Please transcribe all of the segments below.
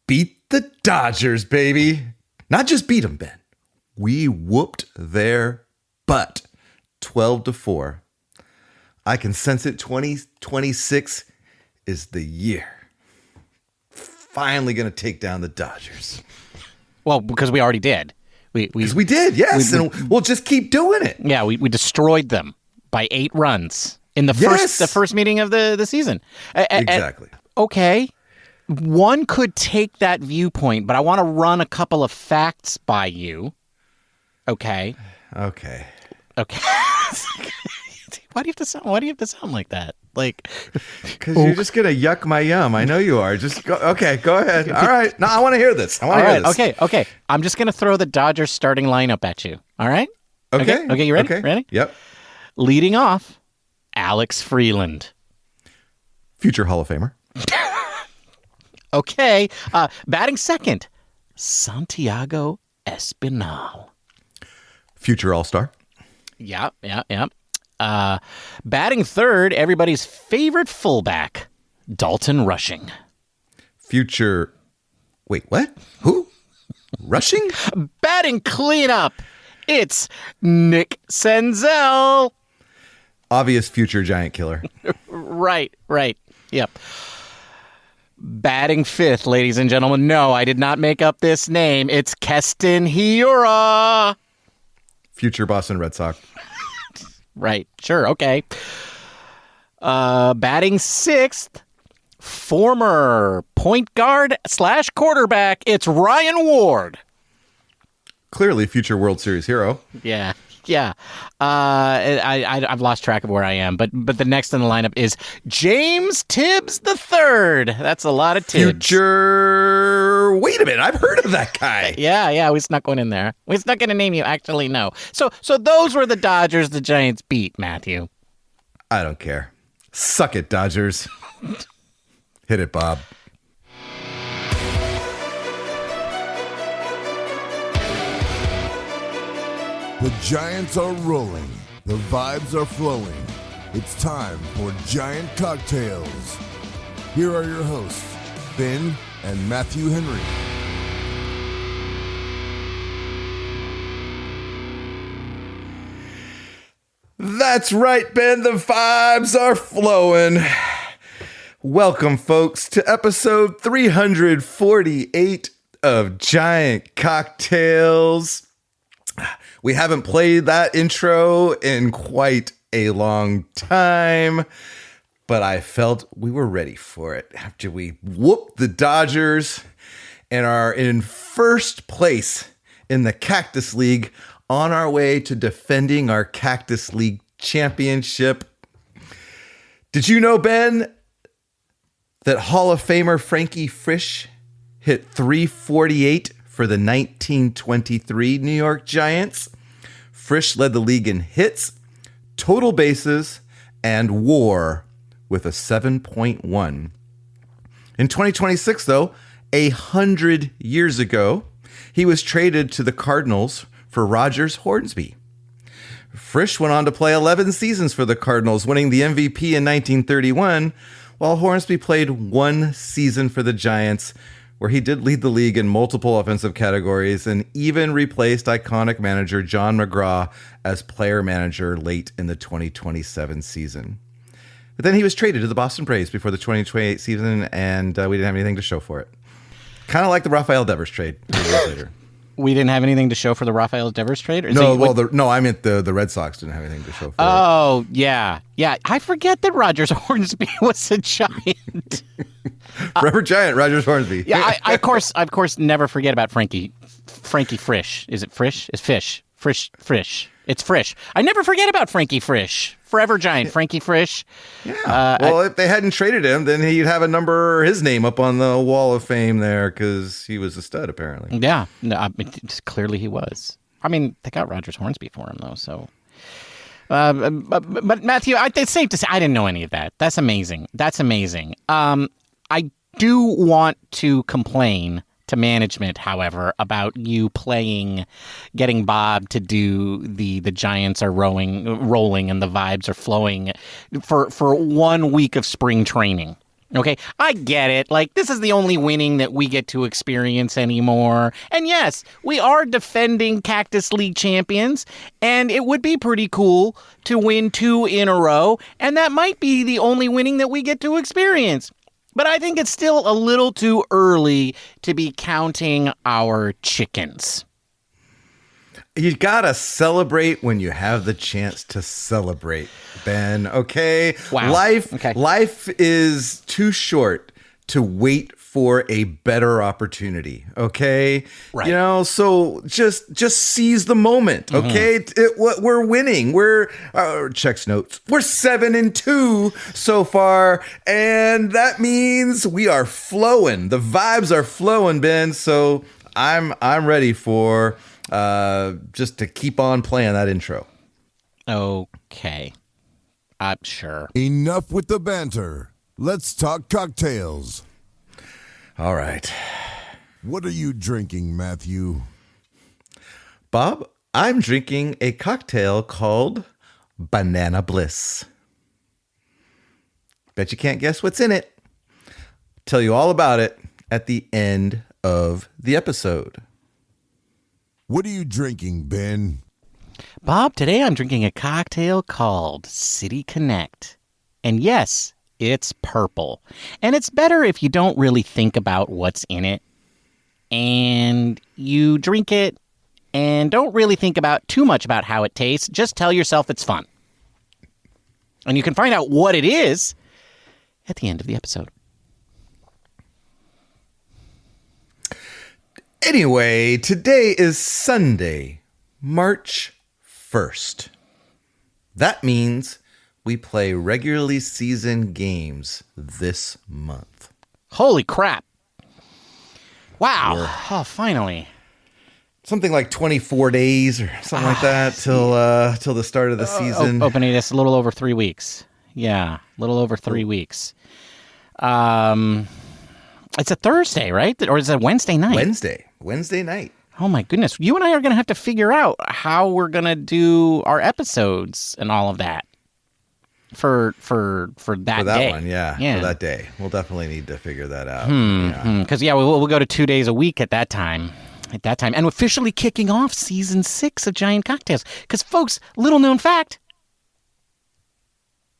beat the Dodgers, baby. Not just beat them, Ben. We whooped their butt 12-4. I can sense it. 2026 is the year. Finally going to take down the Dodgers. Well, because we already did. Because we did, yes. And we'll just keep doing it. Yeah, we destroyed them by 8 runs in the first meeting of the season. Exactly. Okay. One could take that viewpoint, but I want to run a couple of facts by you. Okay. Why do you have to sound like that? Like, because you're just gonna yuck my yum. I know you are. Just go. Okay, go ahead. All right. No, I want to hear this. Okay. I'm just gonna throw the Dodgers starting lineup at you. All right. Okay. You ready? Okay. Ready? Yep. Leading off, Alex Freeland, future Hall of Famer. Okay. Batting second, Santiago Espinal, future All-Star. Yeah. Batting third, everybody's favorite fullback, Dalton Rushing. Future. Wait, what? Who? Rushing? Batting cleanup, it's Nick Senzel. Obvious future giant killer. Right. Yep. Batting fifth, ladies and gentlemen. No, I did not make up this name. It's Keston Hiura. Future Boston Red Sox. Right. Sure. Okay. Batting sixth, former point guard / quarterback. It's Ryan Ward. Clearly future World Series hero. Yeah. I've lost track of where I am, but the next in the lineup is James Tibbs III. That's a lot of Tibbs. Future. Wait a minute, I've heard of that guy. Yeah, we snuck one in there. We snuck in a name you actually know. So those were the Dodgers the Giants beat, Matthew. I don't care. Suck it, Dodgers. Hit it, Bob. The Giants are rolling. The vibes are flowing. It's time for Giant Cocktails. Here are your hosts, Ben and Matthew Henry. That's right, Ben. The vibes are flowing. Welcome, folks, to episode 348 of Giant Cocktails. We haven't played that intro in quite a long time, but I felt we were ready for it after we whooped the Dodgers and are in first place in the Cactus League on our way to defending our Cactus League championship. Did you know, Ben, that Hall of Famer Frankie Frisch hit .348 for the 1923 New York Giants? Frisch led the league in hits, total bases, and WAR with a 7.1. In 2026, though, 100 years ago, he was traded to the Cardinals for Rogers Hornsby. Frisch went on to play 11 seasons for the Cardinals, winning the MVP in 1931, while Hornsby played 1 season for the Giants, where he did lead the league in multiple offensive categories and even replaced iconic manager John McGraw as player manager late in the 2027 season. But then he was traded to the Boston Braves before the 2028 season, and we didn't have anything to show for it. Kind of like the Rafael Devers trade years later. We didn't have anything to show for the Rafael Devers trade? Or I meant the Red Sox didn't have anything to show for it. Oh, yeah. I forget that Rogers Hornsby was a Giant. Forever Giant, Rogers Hornsby. Yeah, I of course never forget about Frankie Frisch. Is it Frisch? It's Fish. Frisch. It's Frisch. I never forget about Frankie Frisch. Forever Giant, Frankie Frisch. Yeah. If they hadn't traded him, then he'd have his name up on the wall of fame there because he was a stud, apparently. Yeah. No, clearly he was. I mean, they got Rogers Hornsby for him, though, so... But Matthew, it's safe to say I didn't know any of that. That's amazing. I do want to complain to management, however, about you getting Bob to do the Giants are rolling and the vibes are flowing for 1 week of spring training. Okay, I get it. Like, this is the only winning that we get to experience anymore. And yes, we are defending Cactus League champions, and it would be pretty cool to win 2 in a row, and that might be the only winning that we get to experience. But I think it's still a little too early to be counting our chickens. You gotta celebrate when you have the chance to celebrate, Ben. Okay. Wow. Life is too short to wait for a better opportunity. Okay. Right. You know, so just seize the moment. Okay. We're winning. We're checks notes. We're 7-2 so far, and that means we are flowing. The vibes are flowing, Ben. So I'm ready for. Just to keep on playing that intro. Okay. Sure. Enough with the banter. Let's talk cocktails. All right. What are you drinking, Matthew? Bob, I'm drinking a cocktail called Banana Bliss. Bet you can't guess what's in it. Tell you all about it at the end of the episode. What are you drinking, Ben? Bob, today I'm drinking a cocktail called City Connect. And yes, it's purple. And it's better if you don't really think about what's in it. And you drink it and don't really think about too much about how it tastes. Just tell yourself it's fun. And you can find out what it is at the end of the episode. Anyway, today is Sunday, March 1st. That means we play regularly seasoned games this month. Holy crap. Wow. Oh, finally. Something like 24 days or something like that till the start of the season. Opening this a little over 3 weeks. Yeah, a little over 3 weeks. It's a Thursday, right? Or is it a Wednesday night? Wednesday night. Oh my goodness. You and I are going to have to figure out how we're going to do our episodes and all of that for that day. For that one, yeah. For that day. We'll definitely need to figure that out. Because, we'll go to 2 days a week at that time. And officially kicking off season 6 of Giant Cocktails. Because, folks, little known fact.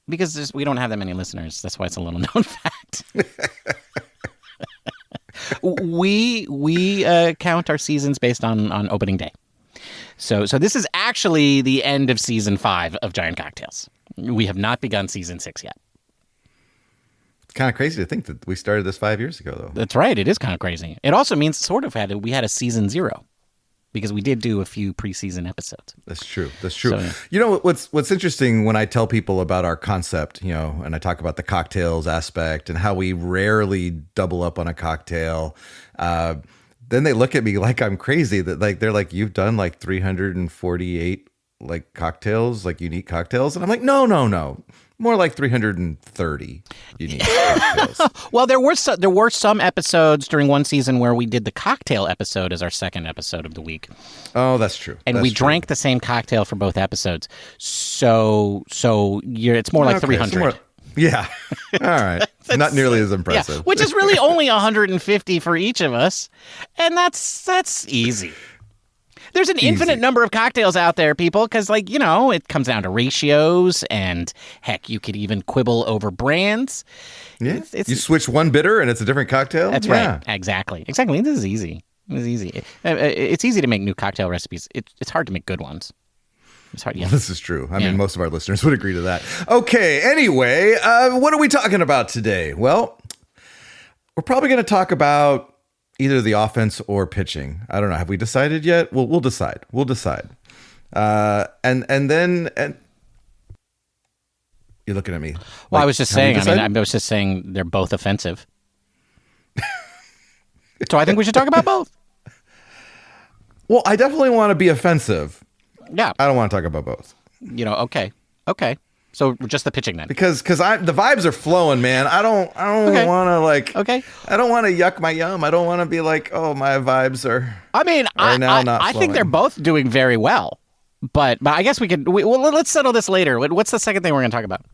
Because we don't have that many listeners. That's why it's a little known fact. We count our seasons based on opening day. So this is actually the end of season 5 of Giant Cocktails. We have not begun season 6 yet. It's kind of crazy to think that we started this 5 years ago, though. That's right. It is kind of crazy. It also means we had a season 0 because we did do a few preseason episodes. That's true. So, yeah. You know, what's interesting when I tell people about our concept, and I talk about the cocktails aspect and how we rarely double up on a cocktail, then they look at me like I'm crazy. That they're like, you've done like 348 like cocktails, like unique cocktails, and I'm like, no, more like 330 unique cocktails. Well, there were some episodes during one season where we did the cocktail episode as our second episode of the week. Oh, that's true. And we drank the same cocktail for both episodes. So it's more like 300. Yeah. All right. Not nearly as impressive. Yeah, which is really only 150 for each of us. And that's easy. There's an infinite number of cocktails out there, people, because, it comes down to ratios, and, heck, you could even quibble over brands. Yeah, you switch one bitter, and it's a different cocktail? That's right. Exactly. This is easy. It's easy to make new cocktail recipes. It's hard to make good ones. It's hard, yeah. This is true. I mean, most of our listeners would agree to that. Okay, anyway, what are we talking about today? Well, we're probably going to talk about either the offense or pitching. I don't know. Have we decided yet? We'll decide. And then you're looking at me. Well, I was just saying. I was just saying they're both offensive. So I think we should talk about both. Well, I definitely want to be offensive. Yeah. I don't want to talk about both. Okay. So just the pitching then, because the vibes are flowing, man. I don't want to Okay. I don't want to yuck my yum. I don't want to be like, oh, my vibes are. I mean, I think they're both doing very well, but I guess we could. Let's settle this later. What's the second thing we're going to talk about?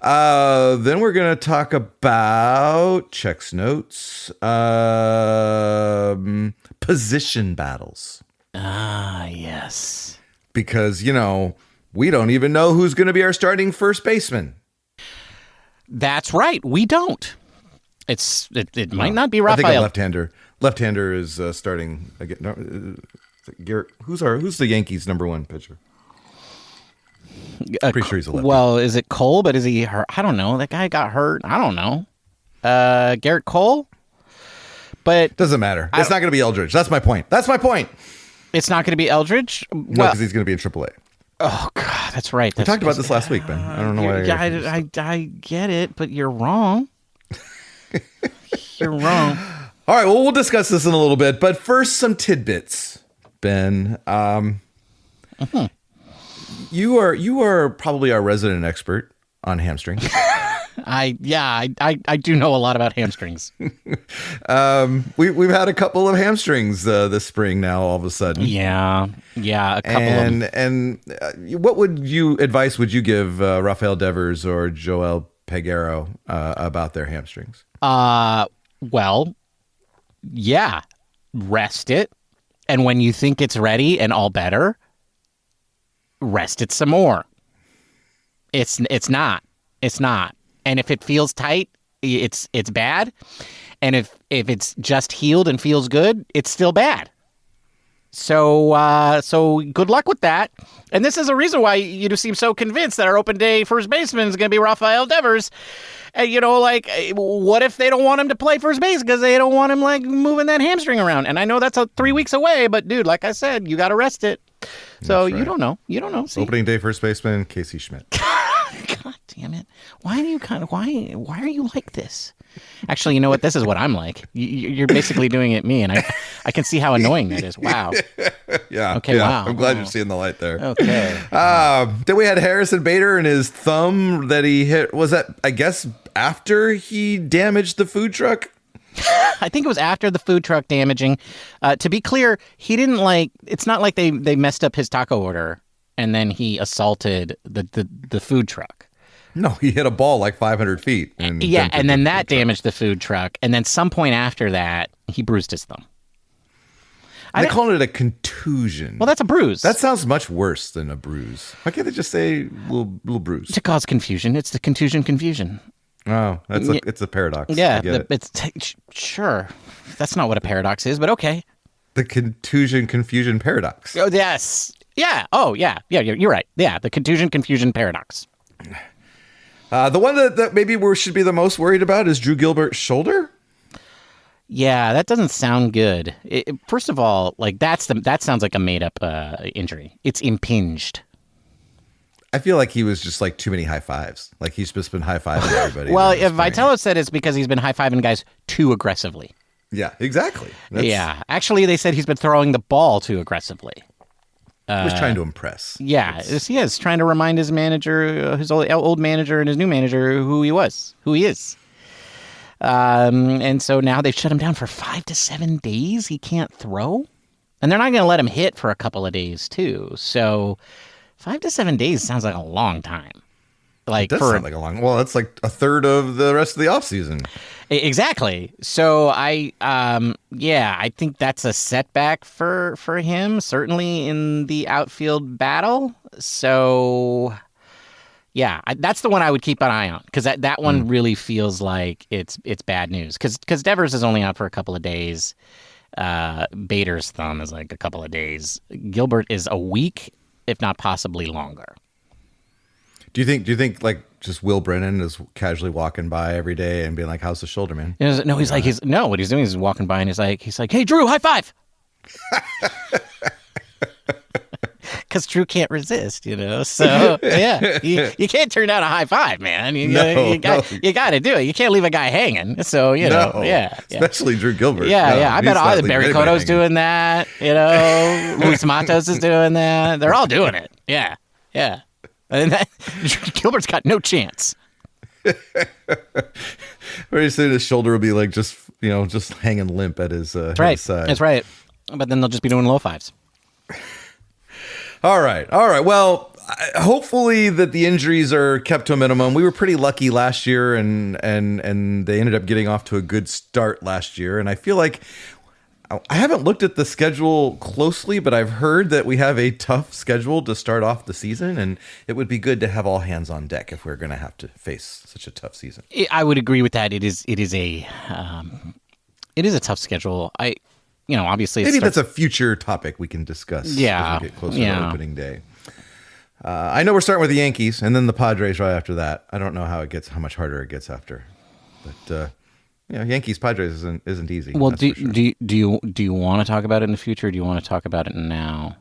Then we're going to talk about checks notes, position battles. Ah, yes. Because, we don't even know who's going to be our starting first baseman. That's right. We don't. It might not be Rafael. I think a left-hander. Left-hander is starting again. No, Garrett. Who's the Yankees' number one pitcher? Pretty sure he's a lefty. Well, is it Cole? But is he hurt? I don't know. That guy got hurt. I don't know. Garrett Cole? But doesn't matter. It's not going to be Eldridge. That's my point. It's not going to be Eldridge? No, because he's going to be in AAA. Oh, God, that's right. We talked about this last week, Ben. I don't know why. I get it, but you're wrong. You're wrong. All right, well, we'll discuss this in a little bit. But first, some tidbits, Ben. You are probably our resident expert on hamstrings. I do know a lot about hamstrings. We've had a couple of hamstrings this spring now. All of a sudden, yeah, a couple of them. And what advice would you give Rafael Devers or Joel Peguero about their hamstrings? Well, yeah, rest it, and when you think it's ready and all better, rest it some more. It's not. And if it feels tight, it's bad. And if it's just healed and feels good, it's still bad. So good luck with that. And this is a reason why you seem so convinced that our open day first baseman is going to be Rafael Devers. What if they don't want him to play first base because they don't want him moving that hamstring around? And I know that's 3 weeks away, but dude, like I said, you got to rest it. So right. You don't know. See? Opening day first baseman, Casey Schmidt. God damn it! Why are you like this? Actually, you know what? This is what I'm like. You're basically doing it me, and I can see how annoying that is. Wow. Yeah. Okay. Yeah. Wow. I'm glad you're seeing the light there. Okay. Then we had Harrison Bader and his thumb that he hit. Was that, I guess, after he damaged the food truck? I think it was after the food truck damaging. To be clear, he didn't it's not like they messed up his taco order and then he assaulted the food truck. No, he hit a ball 500 feet. And then that damaged the food truck. And then some point after that, he bruised his thumb. They call it a contusion. Well, that's a bruise. That sounds much worse than a bruise. Why can't they just say little bruise? To cause confusion. It's the confusion. Oh, it's a paradox. Yeah, sure. That's not what a paradox is, but okay. The confusion paradox. Oh, yes. Yeah. Oh, yeah. Yeah, you're right. Yeah, the confusion paradox. The one that maybe we should be the most worried about is Drew Gilbert's shoulder. Yeah, that doesn't sound good. First of all, that sounds like a made-up injury. It's impinged. I feel like he was just too many high fives. He's just been high fiving everybody. Well, if Vitello said it's because he's been high fiving guys too aggressively. Yeah, exactly. Yeah, actually, they said he's been throwing the ball too aggressively. He was trying to impress. Yeah, he is trying to remind his manager, his old manager, and his new manager who he is. And so now they've shut him down for 5 to 7 days. He can't throw, and they're not going to let him hit for a couple of days too. So 5 to 7 days sounds like a long time. It does sound like a long. Well, that's a third of the rest of the offseason. Exactly. So I think that's a setback for him, certainly in the outfield battle. So yeah, that's the one I would keep an eye on because that one really feels like it's bad news because Devers is only out for a couple of days. Bader's thumb is a couple of days. Gilbert is a week, if not possibly longer. Do you think just Will Brennan is casually walking by every day and being like, "How's the shoulder, man?" No, what he's doing is walking by and he's like, "Hey, Drew, high five." Because Drew can't resist, So yeah, you can't turn down a high five, man. You got to do it. You can't leave a guy hanging. So yeah. Especially Drew Gilbert. Yeah. I bet all the Bericoto's doing that. Luis Matos is doing that. They're all doing it. Yeah. And Gilbert's got no chance. Very soon his shoulder will be just hanging limp at his side. That's right. But then they'll just be doing low fives. All right. Well, hopefully that the injuries are kept to a minimum. We were pretty lucky last year, and they ended up getting off to a good start last year. And I feel like I haven't looked at the schedule closely, but I've heard that we have a tough schedule to start off the season, and it would be good to have all hands on deck if we're going to have to face such a tough season. I would agree with that. It is a tough schedule. Obviously, Maybe that's a future topic we can discuss. Yeah, as we get closer to opening day. I know we're starting with the Yankees and then the Padres right after that. I don't know how much harder it gets after, but. Yankees Padres isn't easy. Well, do you want to talk about it in the future? Or do you want to talk about it now?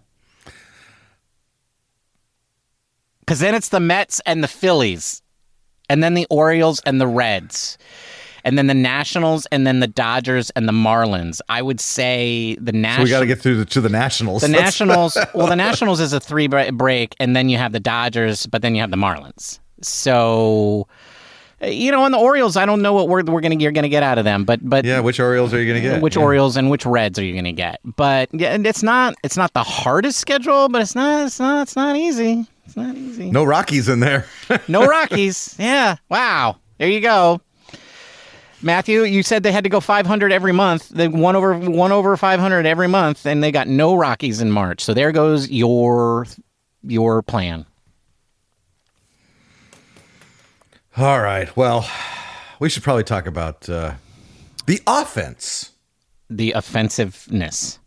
Because then it's the Mets and the Phillies, and then the Orioles and the Reds, and then the Nationals, and then the Dodgers and the Marlins. I would say the Nationals. So we got to get through to the Nationals. The Nationals. Well, the Nationals is a 3 break, and then you have the Dodgers, but then you have the Marlins. So. On the Orioles, I don't know what you're going to get out of them, but yeah, which Orioles are you going to get? Which Orioles and which Reds are you going to get? But yeah, it's not the hardest schedule, but it's not easy. It's not easy. No Rockies in there. No Rockies. Yeah. Wow. There you go. Matthew, you said they had to go 500 every month. They won over 500 every month, and they got no Rockies in March. So there goes your plan. All right. Well, we should probably talk about the offense. The offensiveness.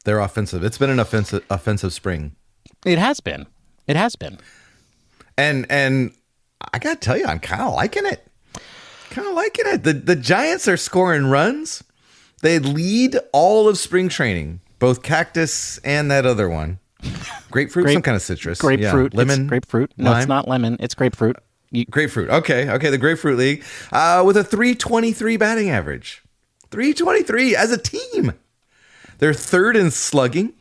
They're offensive. It's been an offensive spring. It has been. And I got to tell you, I'm kind of liking it. The Giants are scoring runs. They lead all of spring training, both cactus and that other one. Grapefruit, some kind of citrus. Grapefruit. Yeah. Lemon. It's grapefruit. No, lime. It's not lemon. It's grapefruit. Grapefruit. Okay. The Grapefruit League with a 323 batting average. 323 as a team. They're third in slugging,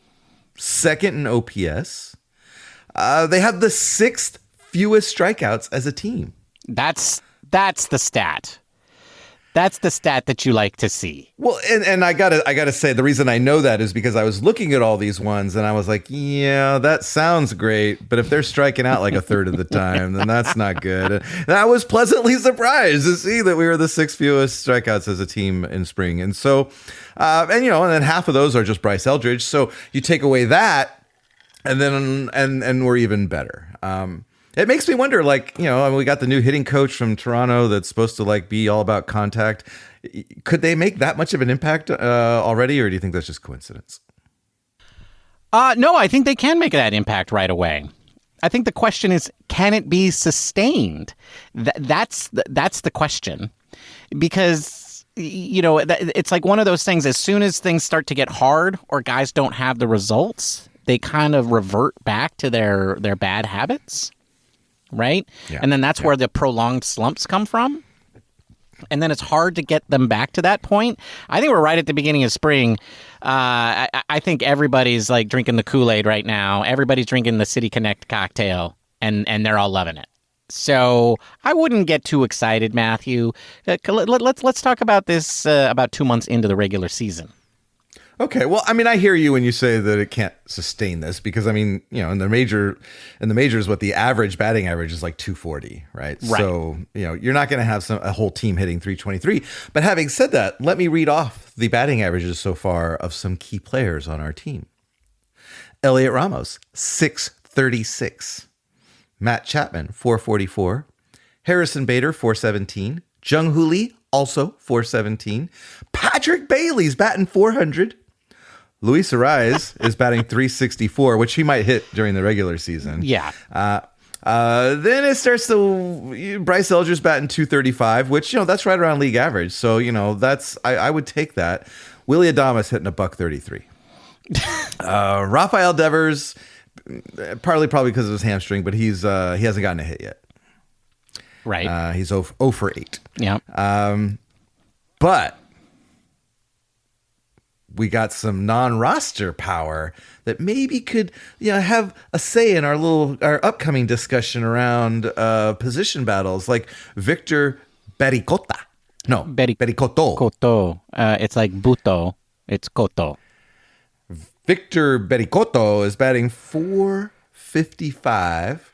second in OPS. They have the 6th fewest strikeouts as a team. That's the stat. That's the stat that you like to see. Well, and I gotta say, the reason I know that is because I was looking at all these ones and I was like, yeah, that sounds great, but if they're striking out like a third of the time, then that's not good. And I was pleasantly surprised to see that we were the 6th fewest strikeouts as a team in spring. And so, and then half of those are just Bryce Eldridge. So you take away that, and then and we're even better. It makes me wonder, we got the new hitting coach from Toronto that's supposed to be all about contact. Could they make that much of an impact already, or do you think that's just coincidence? No, I think they can make that impact right away. I think the question is, can it be sustained? That's the question, because it's like one of those things. As soon as things start to get hard or guys don't have the results, they kind of revert back to their bad habits. Right? Yeah. And then that's where the prolonged slumps come from. And then it's hard to get them back to that point. I think we're right at the beginning of spring. I think everybody's drinking the Kool-Aid right now. Everybody's drinking the City Connect cocktail, and they're all loving it. So I wouldn't get too excited, Matthew. Let's talk about this about 2 months into the regular season. Okay, well, I hear you when you say that it can't sustain this because in the majors, what the average batting average is 240, right? So you're not going to have a whole team hitting 323. But having said that, let me read off the batting averages so far of some key players on our team. Elliot Ramos, 636. Matt Chapman, 444. Harrison Bader, 417. Jung Hoo Lee, also 417. Patrick Bailey's batting 400. Luis Arraez is batting 364, which he might hit during the regular season. Yeah. Then it starts to Bryce Eldridge batting 235, which that's right around league average. So that's I would take that. Willie Adames hitting $133. Rafael Devers, partly probably because of his hamstring, but he hasn't gotten a hit yet. Right. He's 0 for 8. Yeah. But we got some non-roster power that maybe could have a say in our upcoming discussion around position battles, like Victor Bericoto. No, Bericoto. Koto. It's like Buto. It's Koto. Victor Bericoto is batting 4 55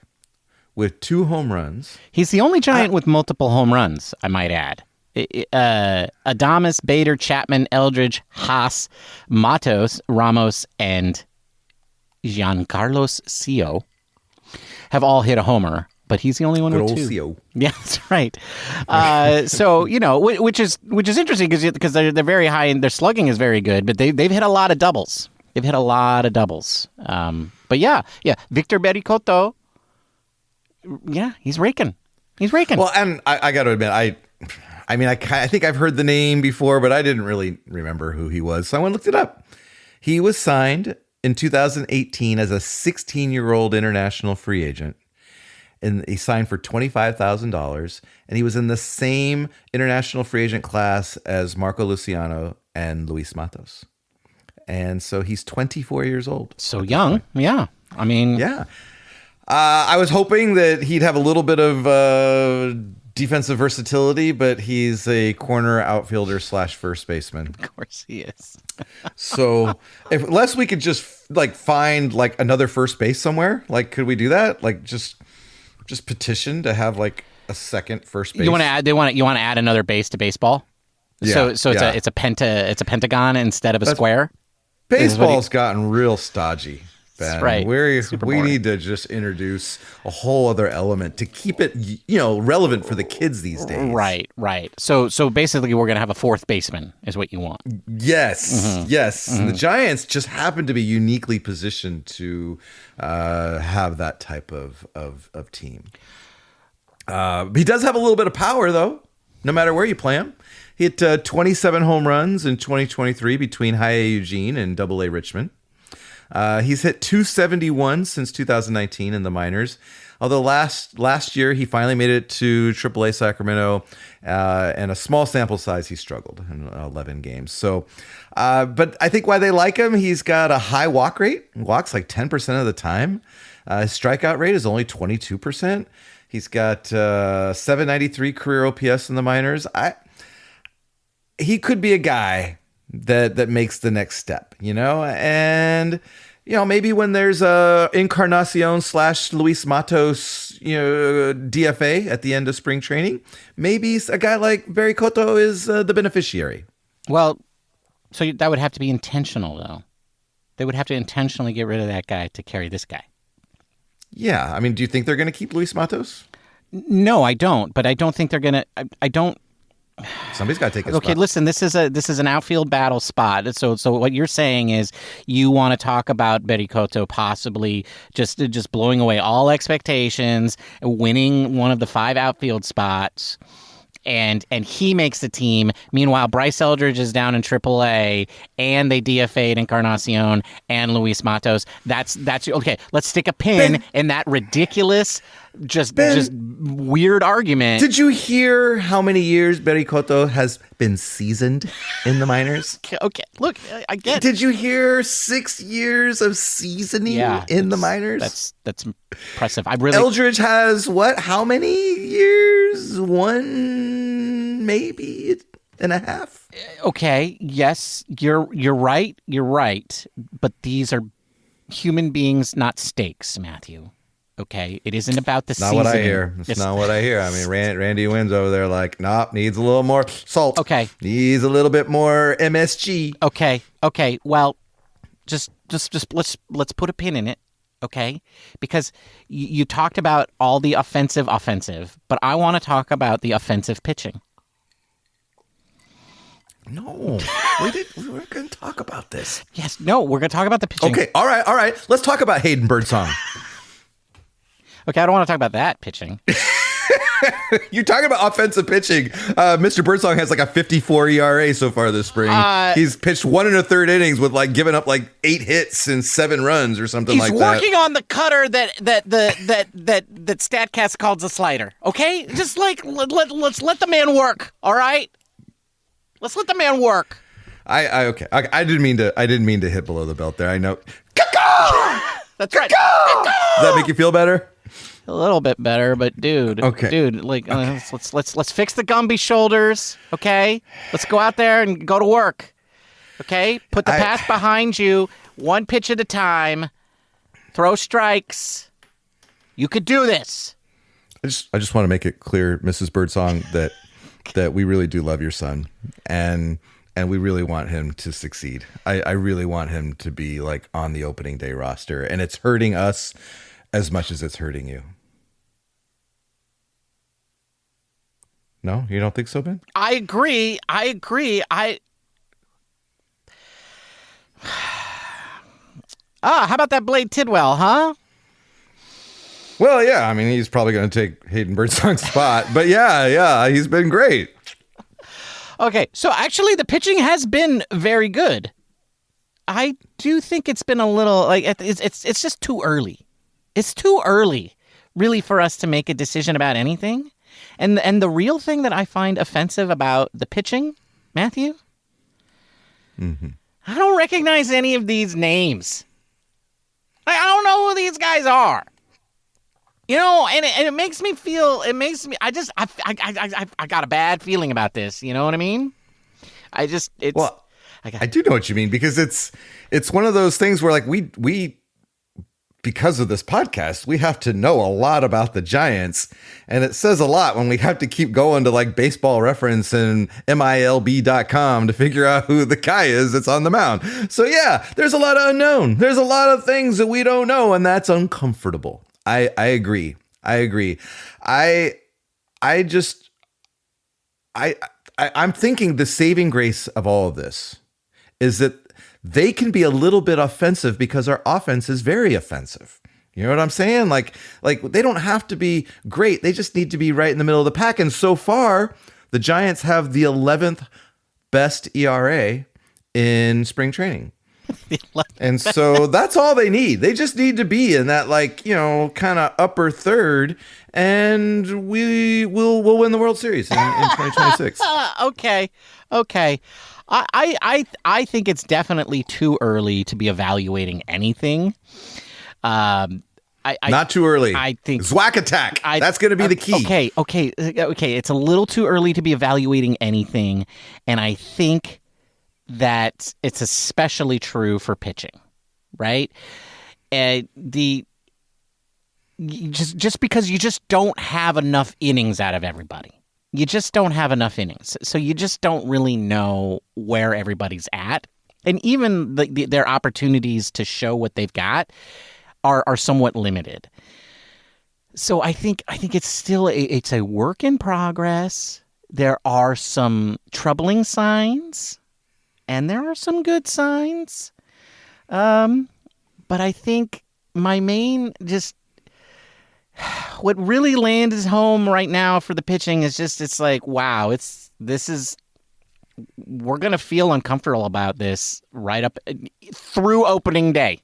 with 2 home runs. He's the only Giant with multiple home runs, I might add. Adames, Bader, Chapman, Eldridge, Haas, Matos, Ramos, and Giancarlos Sio have all hit a homer, but he's the only one with 2. Sio. Yeah, that's right. So which is interesting because they're very high and their slugging is very good, but they've hit a lot of doubles. They've hit a lot of doubles. But yeah, Victor Bericoto. Yeah, he's raking. Well, and I got to admit, I think I've heard the name before, but I didn't really remember who he was. So I went and looked it up. He was signed in 2018 as a 16-year-old international free agent. And he signed for $25,000. And he was in the same international free agent class as Marco Luciano and Luis Matos. And so he's 24 years old. So young. Yeah. I mean. Yeah. I was hoping that he'd have a little bit of defensive versatility, but he's a corner outfielder / first baseman. Of course he is. So unless we could just find another first base somewhere, could we do that? Just petition to have a second first base. You want to add? You want to add another base to baseball? Yeah, so it's a pentagon instead of a square. Baseball's gotten real stodgy. Ben. That's right. We need to just introduce a whole other element to keep it, relevant for the kids these days. Right. So basically, we're gonna have a fourth baseman, is what you want. Yes, yes. Mm-hmm. And the Giants just happen to be uniquely positioned to have that type of team. He does have a little bit of power, though. No matter where you play him, he hit 27 home runs in 2023 between High A Eugene and Double A Richmond. He's hit 271 since 2019 in the minors. Although last year he finally made it to AAA Sacramento, and a small sample size he struggled in 11 games. So, but I think why they like him, he's got a high walk rate. He walks 10% of the time. His strikeout rate is only 22%. He's got 793 career OPS in the minors. He could be a guy that makes the next step, and maybe when there's a Encarnacion / Luis Matos, DFA at the end of spring training, maybe a guy like Bericoto is the beneficiary. Well, so that would have to be intentional, though. They would have to intentionally get rid of that guy to carry this guy. Yeah, do you think they're going to keep Luis Matos? No, I don't. But I don't think they're going to. I don't. Somebody's got to take a spot. Okay, listen, this is an outfield battle spot. So what you're saying is you want to talk about Bericoto possibly just blowing away all expectations, winning one of the 5 outfield spots, and he makes the team. Meanwhile, Bryce Eldridge is down in AAA, and they DFA'd Encarnacion and Luis Matos. That's okay. Let's stick a pin in that ridiculous, just weird argument. Did you hear how many years Bericoto has been seasoned in the minors? Okay, look, I get. Did you hear 6 years of seasoning in the minors? That's impressive. Eldridge has what? How many years? 1, maybe and a half. Okay, yes, you're right. You're right, but these are human beings, not steaks, Matthew. Okay, it isn't about the seasoning. Not what I hear. It's not what I hear. Randy wins over there needs a little more salt. Okay. Needs a little bit more MSG. Okay. Well, just let's put a pin in it, okay? Because you talked about all the offensive, but I want to talk about the offensive pitching. No, we're going to talk about this. Yes, no, we're going to talk about the pitching. Okay, all right. Let's talk about Hayden Birdsong. Okay, I don't want to talk about that pitching. You're talking about offensive pitching. Mr. Birdsong has a 54 ERA so far this spring. He's pitched 1 1/3 innings with giving up 8 hits and 7 runs or something like that. He's working on the cutter that Statcast calls a slider. Okay, just let's let the man work. All right, let's let the man work. Okay. I didn't mean to hit below the belt there. I know. That's right. Does that make you feel better? A little bit better, but dude, let's fix the Gumby shoulders, okay? Let's go out there and go to work, okay? Put the past behind you, one pitch at a time. Throw strikes. You could do this. I just want to make it clear, Mrs. Birdsong, that we really do love your son, and we really want him to succeed. I really want him to be like on the opening day roster, and it's hurting us as much as it's hurting you. No, you don't think so, Ben? I agree. How about that Blade Tidwell, huh? Well, yeah. I mean, he's probably going to take Hayden Birdsong's spot, but yeah, he's been great. Okay, so actually the pitching has been very good. I do think it's been a little like it's just too early. It's too early, really, for us to make a decision about anything. And the real thing that I find offensive about the pitching, Matthew, I don't recognize any of these names. I don't know who these guys are. You know, and it makes me feel. I got a bad feeling about this. You know what I mean? I do know what you mean, because it's one of those things where like we because of this podcast, we have to know a lot about the Giants, and it says a lot when we have to keep going to like Baseball Reference and MILB.com to figure out who the guy is that's on the mound. So yeah, there's a lot of unknown. There's a lot of things that we don't know, and that's uncomfortable. I agree. I'm thinking the saving grace of all of this is that they can be a little bit offensive because our offense is very offensive. You know what I'm saying? Like they don't have to be great. They just need to be right in the middle of the pack. And so far, the Giants have the 11th best ERA in spring training. And so that's all they need. They just need to be in that, like, you know, kind of upper third, and we'll win the World Series in 2026. Okay. I think it's definitely too early to be evaluating anything. Not too early. I think Zwack attack. That's going to be the key. Okay. It's a little too early to be evaluating anything, and I think that it's especially true for pitching, right? Just because you just don't have enough innings out of everybody. You just don't have enough innings. So you just don't really know where everybody's at. And even their opportunities to show what they've got are somewhat limited. So I think it's still it's a work in progress. There are some troubling signs, and there are some good signs. But I think my main what really lands home right now for the pitching is just, it's like, wow, we're going to feel uncomfortable about this right up through opening day.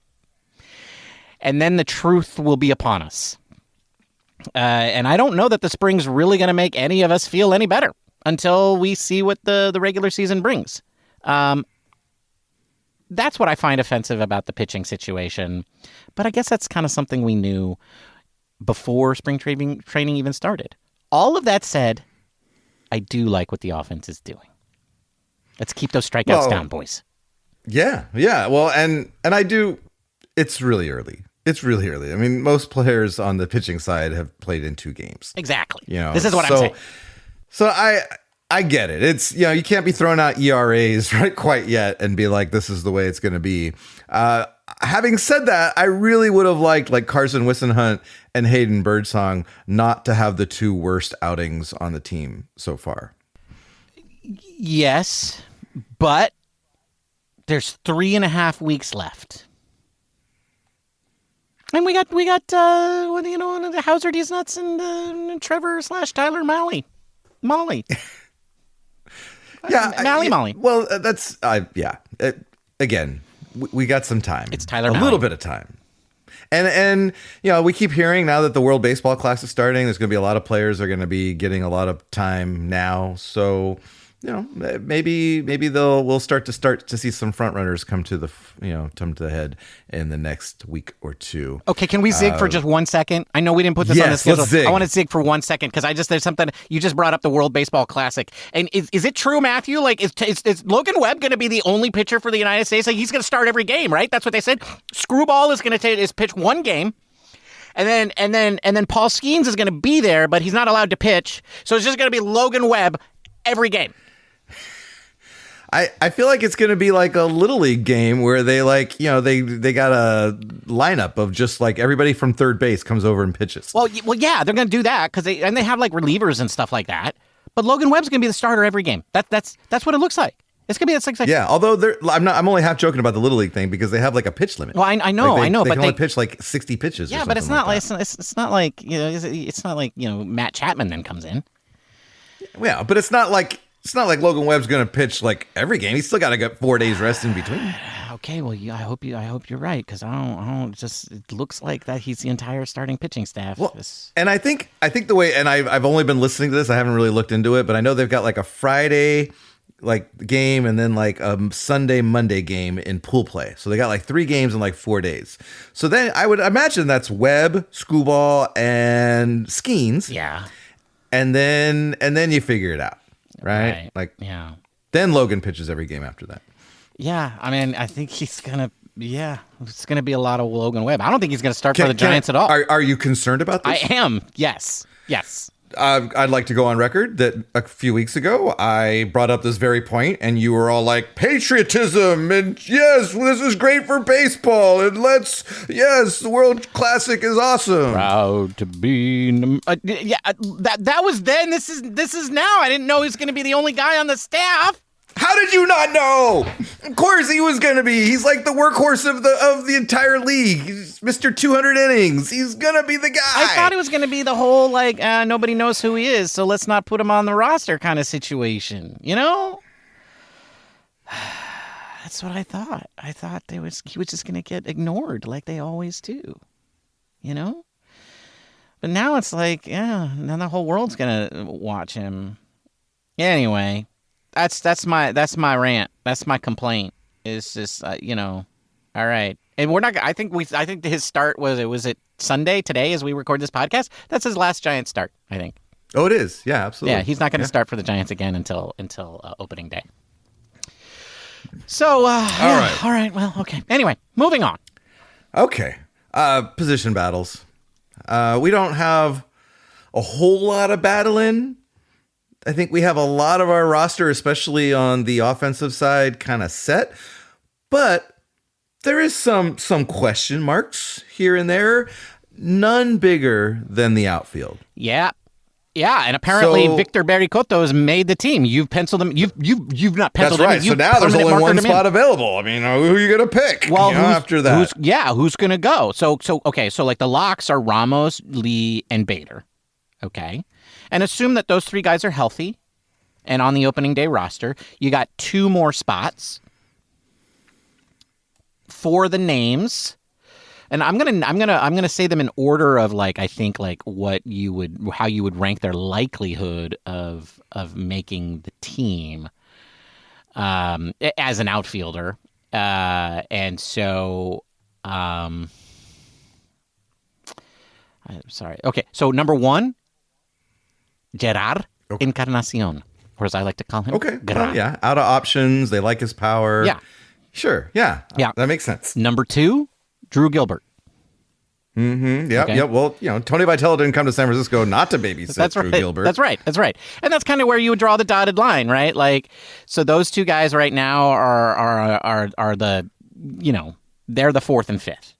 And then the truth will be upon us. And I don't know that the spring's really going to make any of us feel any better until we see what the regular season brings. That's what I find offensive about the pitching situation. But I guess that's kind of something we knew before spring training even started. All of that said, I do like what the offense is doing. Let's keep those strikeouts down, boys. Yeah. Well, and I do. It's really early. I mean, most players on the pitching side have played in 2 games. Exactly. You know, this is what I'm saying. So I get it. It's, you know, you can't be throwing out ERAs right quite yet and be like, this is the way it's going to be. Having said that, I really would have liked like Carson Wissenhunt and Hayden Birdsong not to have the 2 worst outings on the team so far. Yes, but there's 3.5 weeks left. And we got the Hauser D's Nuts and Trevor / Tyler Molly. Yeah, Molly. Well, that's again, we got some time. It's Tyler a Molly. Little bit of time. And you know, we keep hearing now that the World Baseball Classic is starting, there's going to be a lot of players are going to be getting a lot of time now. So, maybe we'll start to see some front runners come to the head in the next week or two. Okay, can we zig for just 1 second? I know we didn't put this on the schedule. Let's zig. I want to zig for 1 second because there's something you just brought up, the World Baseball Classic, and is it true, Matthew? Like, is Logan Webb going to be the only pitcher for the United States? Like, he's going to start every game, right? That's what they said. Screwball is going to pitch one game. And then Paul Skeens is going to be there, but he's not allowed to pitch. So it's just going to be Logan Webb every game. I feel like it's going to be like a Little League game where they they got a lineup of just like everybody from third base comes over and pitches. Well, yeah, they're going to do that because they have like relievers and stuff like that. But Logan Webb's going to be the starter every game. That's what it looks like. It's gonna be at 6. Yeah, although I'm only half joking about the Little League thing because they have like a pitch limit. Well, I know, they but can only pitch like 60 pitches. Yeah, but it's not like it's not like Matt Chapman then comes in. Yeah, but it's not like Logan Webb's gonna pitch like every game. He's still got to get 4 days rest in between. Okay, well, I hope you're right because I don't. Just it looks like that he's the entire starting pitching staff. Well, and I think the way, and I've only been listening to this. I haven't really looked into it, but I know they've got like a Friday game and then like a Sunday, Monday game in pool play. So they got like 3 games in like 4 days. So then I would imagine that's Webb, Screwball, and Skeens. Yeah. And then you figure it out, right? Yeah. Then Logan pitches every game after that. Yeah. I mean, I think it's going to be a lot of Logan Webb. I don't think he's going to start for the Giants at all. Are you concerned about this? I am. Yes. I'd like to go on record that a few weeks ago I brought up this very point, and you were all like, patriotism, and yes, this is great for baseball, and the World Classic is awesome. Proud to be, that was then. This is now. I didn't know he was going to be the only guy on the staff. How did you not know? Of course he was going to be. He's like the workhorse of the entire league. He's Mr. 200 innings. He's going to be the guy. I thought it was going to be the whole nobody knows who he is, so let's not put him on the roster kind of situation. You know? That's what I thought. I thought he was just going to get ignored like they always do. You know? But now it's like, now the whole world's going to watch him. Anyway, That's my rant. That's my complaint. It's just all right. And we're not. I think his start was it Sunday today as we record this podcast. That's his last Giant start. I think. Oh, it is. Yeah, absolutely. Yeah, he's not going to start for the Giants again until opening day. So all right. Well, okay. Anyway, moving on. Okay. Position battles. We don't have a whole lot of battling. I think we have a lot of our roster, especially on the offensive side, kind of set. But there is some question marks here and there. None bigger than the outfield. Yeah. Yeah, and apparently Victor Bericoto has made the team. You've penciled him. You've not penciled him. That's right. So now there's only one spot available. I mean, who are you going to pick? Well, after that, who's going to go? So like the locks are Ramos, Lee, and Bader. Okay, and assume that those 3 guys are healthy, and on the opening day roster, you got 2 more spots for the names. And I'm gonna say them in order of how you would rank their likelihood of making the team as an outfielder, and so I'm sorry. Okay, so number 1, Gerard Encarnacion, or as I like to call him. Okay, well, yeah, out of options. They like his power. Yeah, sure. Yeah, that makes sense. Number 2. Drew Gilbert. Mm-hmm. Yeah. Okay. Yeah. Well, Tony Vitello didn't come to San Francisco not to babysit Drew Gilbert. That's right. And that's kind of where you would draw the dotted line, right? Like, so those 2 guys right now are the, they're the 4th and 5th.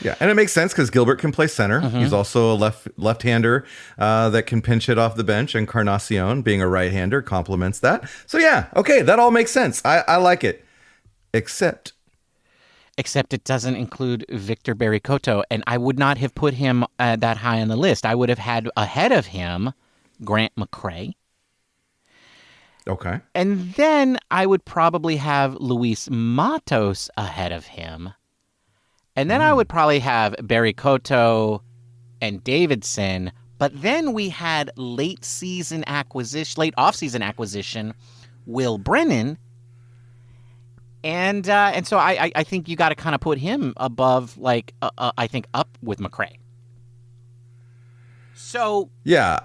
Yeah, and it makes sense because Gilbert can play center. Mm-hmm. He's also a left-hander that can pinch hit off the bench, and Encarnacion, being a right-hander, complements that. So yeah, okay, that all makes sense. I like it, except it doesn't include Victor Bericoto, and I would not have put him that high on the list. I would have had ahead of him Grant McCray. Okay. And then I would probably have Luis Matos ahead of him. And then I would probably have Bericoto and Davidson, but then we had late offseason acquisition Will Brennan. And so I think you got to kind of put him above, like, I think up with McRae. So yeah,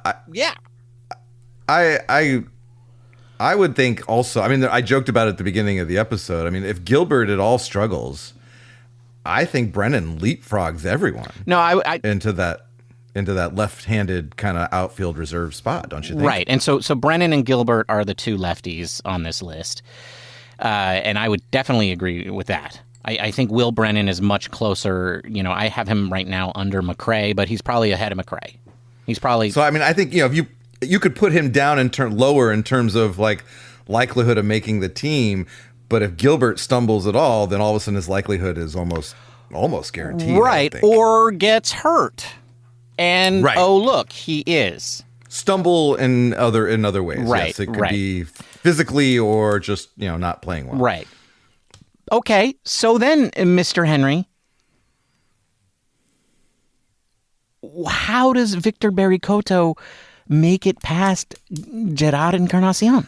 I would think also. I mean, I joked about it at the beginning of the episode. I mean, if Gilbert at all struggles, I think Brennan leapfrogs everyone. No, I into that left-handed kind of outfield reserve spot, don't you think? Right, and so Brennan and Gilbert are the two lefties on this list. And I would definitely agree with that. I think Will Brennan is much closer. You know, I have him right now under McRae, but he's probably ahead of McRae. He's probably... So, I mean, I think, if you could put him down lower in terms of, like, likelihood of making the team, but if Gilbert stumbles at all, then all of a sudden his likelihood is almost guaranteed. Right, or gets hurt. And, oh, look, he is. Stumble in other ways. Right, yes, it could be physically or just, not playing well. Right. Okay, so then, Mr. Henry, how does Victor Bericoto make it past Gerard Encarnacion?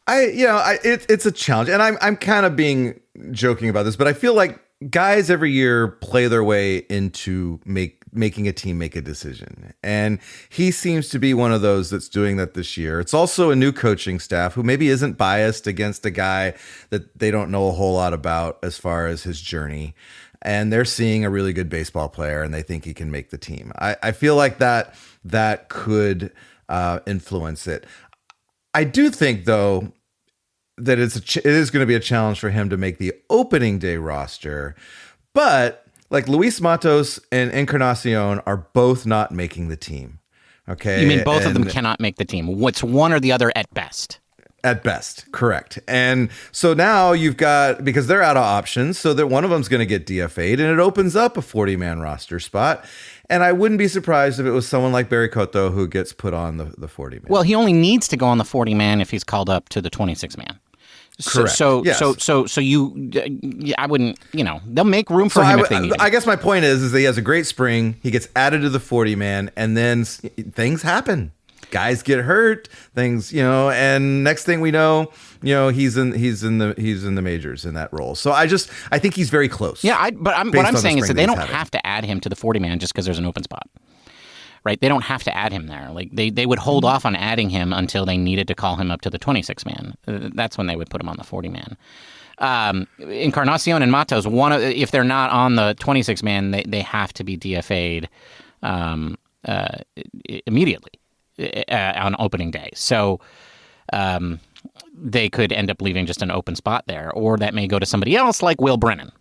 It's a challenge, and I'm kind of being joking about this, but I feel like guys every year play their way into making a team make a decision. And he seems to be one of those that's doing that this year. It's also a new coaching staff who maybe isn't biased against a guy that they don't know a whole lot about as far as his journey. And they're seeing a really good baseball player and they think he can make the team. I feel like that could influence it. I do think, though, that it is going to be a challenge for him to make the opening day roster. But like Luis Matos and Encarnacion are both not making the team. Okay. You mean both of them cannot make the team? What's one or the other at best? At best, correct. And so now you've got, because they're out of options, so that one of them's going to get DFA'd, and it opens up a 40-man roster spot. And I wouldn't be surprised if it was someone like Bericoto who gets put on the 40-man. Well, he only needs to go on the 40-man if he's called up to the 26-man. Correct. So you, I wouldn't, they'll make room for him if they need him. I guess my point is that he has a great spring. He gets added to the 40-man, and then things happen. Guys get hurt, and next thing we know, he's in the majors in that role. So I think he's very close. Yeah, what I'm saying is that they don't have to add him to the 40-man just because there's an open spot. Right? They don't have to add him there. Like they would hold off on adding him until they needed to call him up to the 26-man. That's when they would put him on the 40-man. Encarnacion and Matos, if they're not on the 26-man, they have to be DFA'd immediately on opening day. So they could end up leaving just an open spot there, or that may go to somebody else like Will Brennan.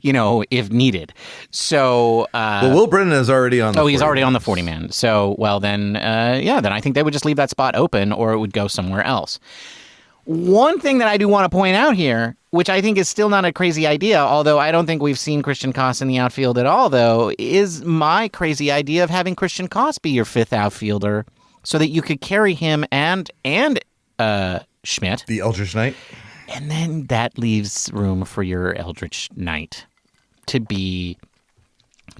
If needed. So, Will Brennan is already on. He's already on the 40-man. So, then I think they would just leave that spot open, or it would go somewhere else. One thing that I do want to point out here, which I think is still not a crazy idea, although I don't think we've seen Christian Koss in the outfield at all, though, is my crazy idea of having Christian Koss be your fifth outfielder, so that you could carry him and Schmidt, the Eldritch Knight. And then that leaves room for your Eldritch Knight to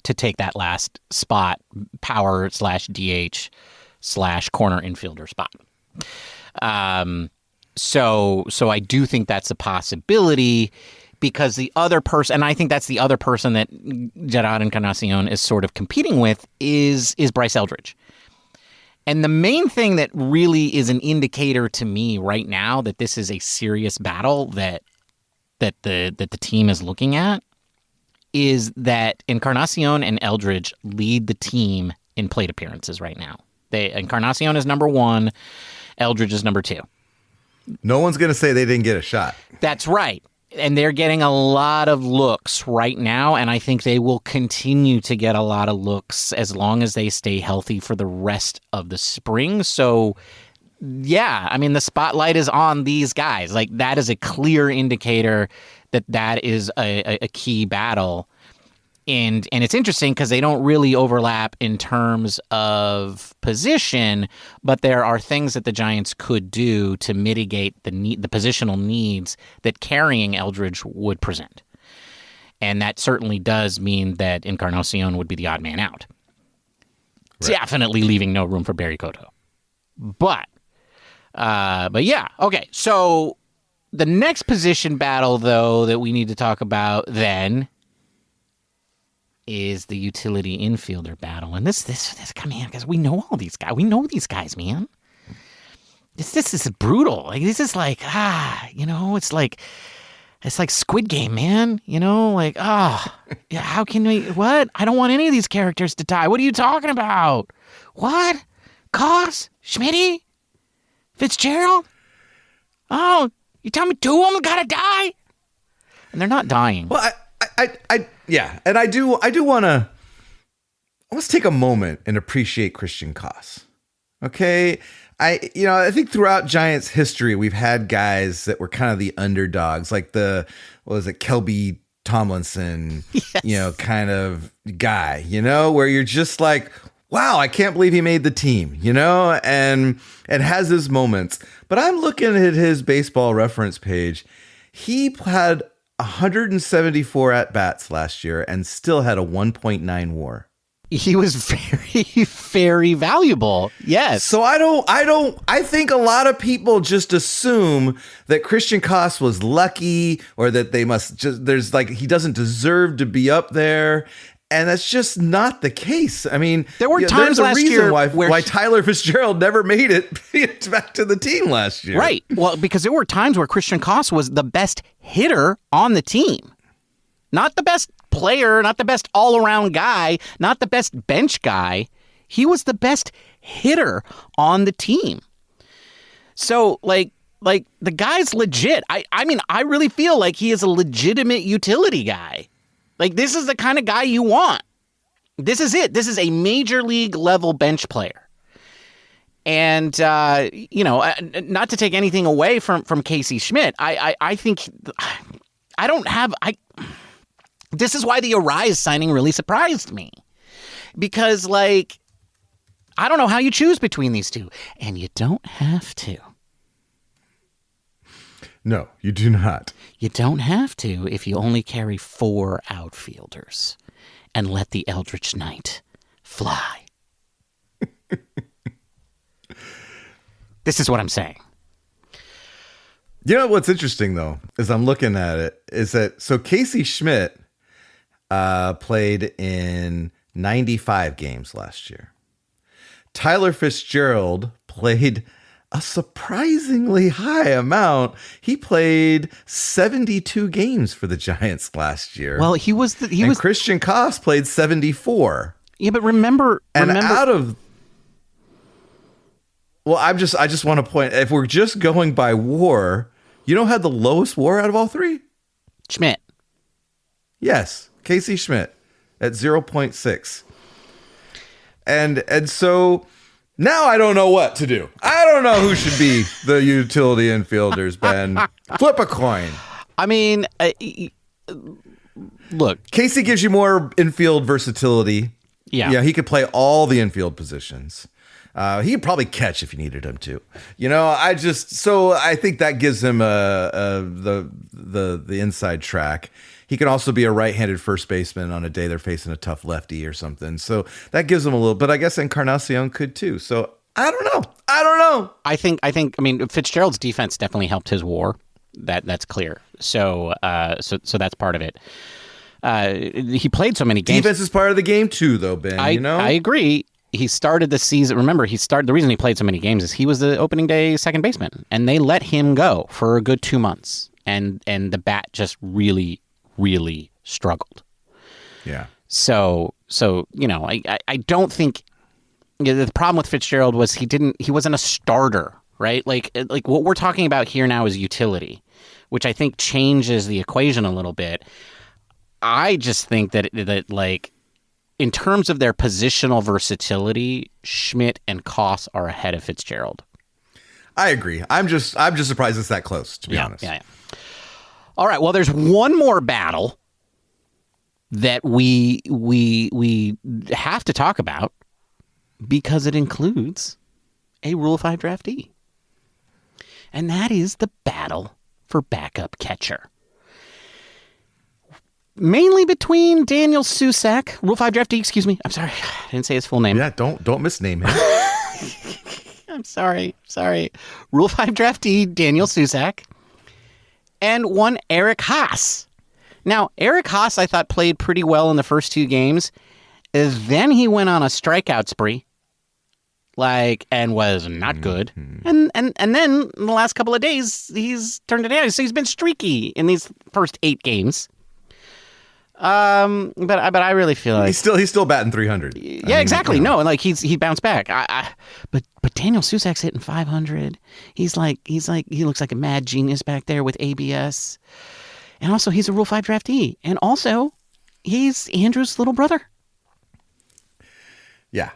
take that last spot, power /DH /corner infielder spot. So I do think that's a possibility, because the other person, and I think that's the other person that Gerard Encarnacion is sort of competing with, is Bryce Eldridge. And the main thing that really is an indicator to me right now that this is a serious battle that the team is looking at is that Encarnacion and Eldridge lead the team in plate appearances right now. Encarnacion is number 1, Eldridge is number 2. No one's going to say they didn't get a shot. That's right. And they're getting a lot of looks right now, and I think they will continue to get a lot of looks as long as they stay healthy for the rest of the spring. So, yeah, I mean, the spotlight is on these guys. Like, that is a clear indicator that is a key battle. And it's interesting because they don't really overlap in terms of position, but there are things that the Giants could do to mitigate the positional needs that carrying Eldridge would present. And that certainly does mean that Encarnacion would be the odd man out. Right. Definitely leaving no room for Bericoto. But But yeah, okay. So the next position battle, though, that we need to talk about then is the utility infielder battle. And this come on, because we know all these guys. We know these guys, man. This is brutal. Like, this is like, it's like Squid Game, man. Yeah, how can we, what? I don't want any of these characters to die. What are you talking about? What? Koss? Schmitty? Fitzgerald? Oh, you tell me two of them gotta die? And they're not dying. Well, yeah, and I do want to. Let's take a moment and appreciate Christian Koss. Okay, I think throughout Giants history, we've had guys that were kind of the underdogs, like Kelby Tomlinson, Yes. Kind of guy, where you're just like, wow, I can't believe he made the team, and has his moments. But I'm looking at his baseball reference page. He had 174 at-bats last year and still had a 1.9 WAR. He was very, very valuable. Yes. So I think a lot of people just assume that Christian Koss was lucky, or that he doesn't deserve to be up there. And that's just not the case. I mean, there were times last year why Tyler Fitzgerald never made it back to the team last year. Right. Well, because there were times where Christian Koss was the best hitter on the team. Not the best player, not the best all-around guy, not the best bench guy. He was the best hitter on the team. So, like the guy's legit. I mean, I really feel like he is a legitimate utility guy. Like, this is the kind of guy you want. This is it. This is a major league level bench player. And, not to take anything away from Casey Schmitt, I think this is why the Arise signing really surprised me. Because, I don't know how you choose between these two. And you don't have to. No, you do not. You don't have to if you only carry 4 outfielders and let the Eldritch Knight fly. This is what I'm saying. You know what's interesting, though, as I'm looking at it, is that Casey Schmitt played in 95 games last year. Tyler Fitzgerald played a surprisingly high amount. He played 72 games for the Giants last year. Well, Christian Koss played 74. Yeah, but remember. I just want to point, if we're just going by WAR, you know who had the lowest WAR out of all three? Schmitt. Yes, Casey Schmitt at 0.6. And so now I don't know what to do. I don't know who should be the utility infielders, Ben. Flip a coin. I mean, look. Casey gives you more infield versatility. Yeah. Yeah, he could play all the infield positions. He could probably catch if you needed him to. I think that gives him the inside track. He can also be a right-handed first baseman on a day they're facing a tough lefty or something. So that gives him a little, but I guess Encarnacion could too. So I don't know. I mean, Fitzgerald's defense definitely helped his WAR. That's clear. So that's part of it. He played so many games. Defense is part of the game too, though, Ben. I agree. He started the season. Remember, the reason he played so many games is he was the opening day second baseman, and they let him go for a good 2 months, and the bat just really, really struggled. Yeah. So I don't think the problem with Fitzgerald was he wasn't a starter, right? Like what we're talking about here now is utility, which I think changes the equation a little bit. I just think that in terms of their positional versatility, Schmitt and Koss are ahead of Fitzgerald. I agree. I'm just surprised it's that close, to be honest. Yeah. All right. Well, there's one more battle that we have to talk about because it includes a Rule 5 draftee. And that is the battle for backup catcher. Mainly between Daniel Susac, Rule 5 draftee, excuse me. I'm sorry. I didn't say his full name. Yeah, don't misname him. I'm sorry. Rule 5 draftee Daniel Susak. And one Eric Haas. Now, Eric Haas, I thought, played pretty well in the first 2 games. Then he went on a strikeout spree. And was not good. And then in the last couple of days, he's turned it down. So he's been streaky in these first 8 games. But I really feel like he's still batting 300. Yeah, exactly. No, and he bounced back. But Daniel Susak's hitting 500. He looks like a mad genius back there with ABS. And also he's a Rule 5 draftee. And also he's Andrew's little brother. Yeah.